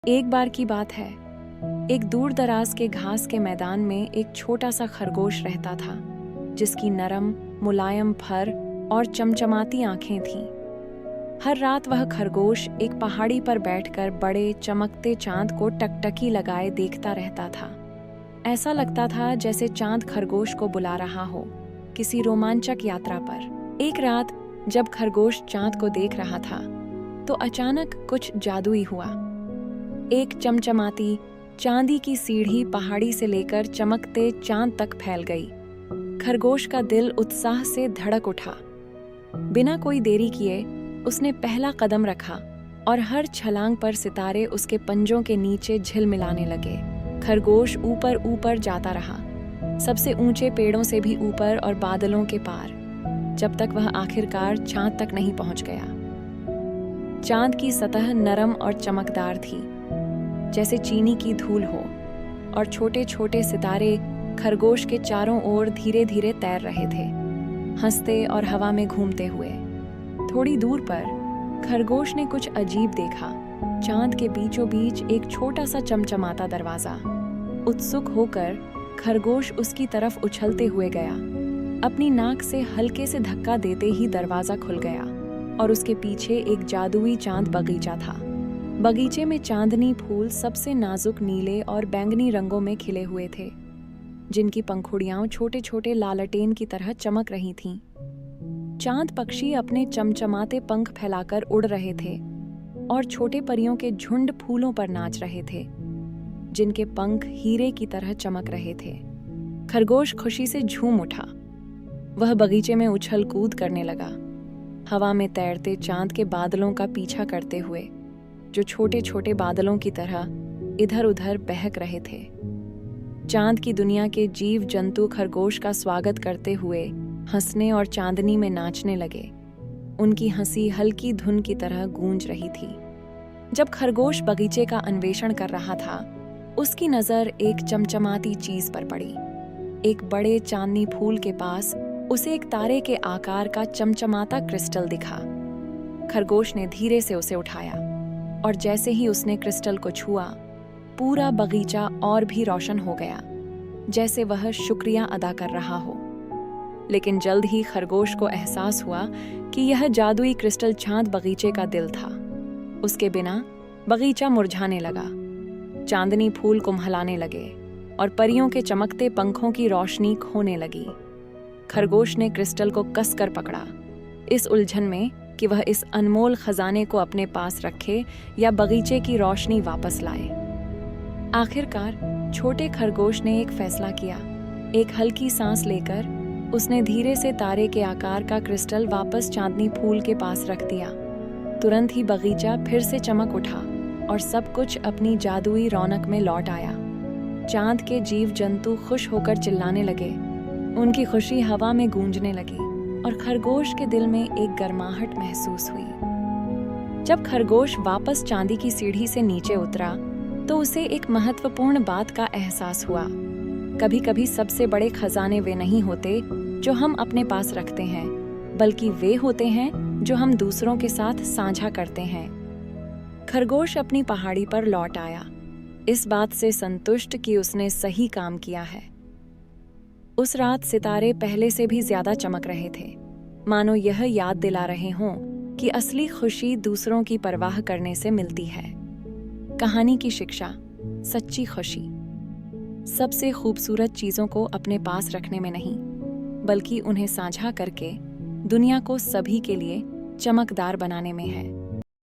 एक बार की बात है, एक दूर दराज के घास के मैदान में एक छोटा सा खरगोश रहता था, जिसकी नरम, मुलायम फर और चमचमाती आंखें थीं। हर रात वह खरगोश एक पहाड़ी पर बैठकर बड़े चमकते चांद को टकटकी लगाए देखता रहता था। ऐसा लगता था जैसे चांद खरगोश को बुला रहा हो, किसी रोमांचक यात्रा पर। एक रात जब खरगोश चांद को देख रहा था, तो अचानक कुछ जादुई हुआ। एक चमचमाती चांदी की सीढ़ी पहाड़ी से लेकर चमकते चांद तक फैल गई। खरगोश का दिल उत्साह से धड़क उठा। बिना कोई देरी किए उसने पहला कदम रखा और हर छलांग पर सितारे उसके पंजों के नीचे झिलमिलाने लगे। खरगोश ऊपर ऊपर जाता रहा, सबसे ऊंचे पेड़ों से भी ऊपर और बादलों के पार, जब तक वह आखिरकार चांद तक नहीं पहुंच गया। चांद की सतह नरम और चमकदार थी, जैसे चीनी की धूल हो, और छोटे छोटे सितारे खरगोश के चारों ओर धीरे धीरे तैर रहे थे, हंसते और हवा में घूमते हुए। थोड़ी दूर पर खरगोश ने कुछ अजीब देखा। चांद के बीचों बीच एक छोटा सा चमचमाता दरवाजा। उत्सुक होकर खरगोश उसकी तरफ उछलते हुए गया। अपनी नाक से हल्के से धक्का देते ही दरवाजा खुल गया और उसके पीछे एक जादुई चांद बगीचा था। बगीचे में चांदनी फूल सबसे नाजुक नीले और बैंगनी रंगों में खिले हुए थे, जिनकी पंखुड़ियां छोटे छोटे लालटेन की तरह चमक रही थीं। चांद पक्षी अपने चमचमाते पंख फैलाकर उड़ रहे थे और छोटे परियों के झुंड फूलों पर नाच रहे थे, जिनके पंख हीरे की तरह चमक रहे थे। खरगोश खुशी से झूम उठा। वह बगीचे में उछल कूद करने लगा, हवा में तैरते चांद के बादलों का पीछा करते हुए, जो छोटे छोटे बादलों की तरह इधर उधर बहक रहे थे। चांद की दुनिया के जीव जंतु खरगोश का स्वागत करते हुए हंसने और चांदनी में नाचने लगे। उनकी हंसी हल्की धुन की तरह गूंज रही थी। जब खरगोश बगीचे का अन्वेषण कर रहा था, उसकी नजर एक चमचमाती चीज पर पड़ी। एक बड़े चांदनी फूल के पास उसे एक तारे के आकार का चमचमाता क्रिस्टल दिखा। खरगोश ने धीरे से उसे उठाया और जैसे ही उसने क्रिस्टल को छुआ, पूरा बगीचा और भी रोशन हो गया, जैसे वह शुक्रिया अदा कर रहा हो। लेकिन जल्द ही खरगोश को एहसास हुआ कि यह जादुई क्रिस्टल चांद बगीचे का दिल था। उसके बिना बगीचा मुरझाने लगा, चांदनी फूल कुम्हलाने लगे और परियों के चमकते पंखों की रोशनी खोने लगी। खरगोश ने क्रिस्टल को कसकर पकड़ा, इस उलझन में कि वह इस अनमोल खजाने को अपने पास रखे या बगीचे की रोशनी वापस लाए। आखिरकार छोटे खरगोश ने एक फैसला किया। एक हल्की सांस लेकर उसने धीरे से तारे के आकार का क्रिस्टल वापस चांदनी फूल के पास रख दिया। तुरंत ही बगीचा फिर से चमक उठा और सब कुछ अपनी जादुई रौनक में लौट आया। चांद के जीव जंतु खुश होकर चिल्लाने लगे, उनकी खुशी हवा में गूंजने लगी और खरगोश के दिल में एक गर्माहट महसूस हुई। जब खरगोश वापस चांदी की सीढ़ी से नीचे उतरा, तो उसे एक महत्वपूर्ण बात का एहसास हुआ। कभी कभी सबसे बड़े खजाने वे नहीं होते जो हम अपने पास रखते हैं, बल्कि वे होते हैं जो हम दूसरों के साथ साझा करते हैं। खरगोश अपनी पहाड़ी पर लौट आया, इस बात से संतुष्ट कि उसने सही काम किया है। उस रात सितारे पहले से भी ज्यादा चमक रहे थे, मानो यह याद दिला रहे हों कि असली खुशी दूसरों की परवाह करने से मिलती है। कहानी की शिक्षा: सच्ची खुशी सबसे खूबसूरत चीजों को अपने पास रखने में नहीं, बल्कि उन्हें साझा करके दुनिया को सभी के लिए चमकदार बनाने में है।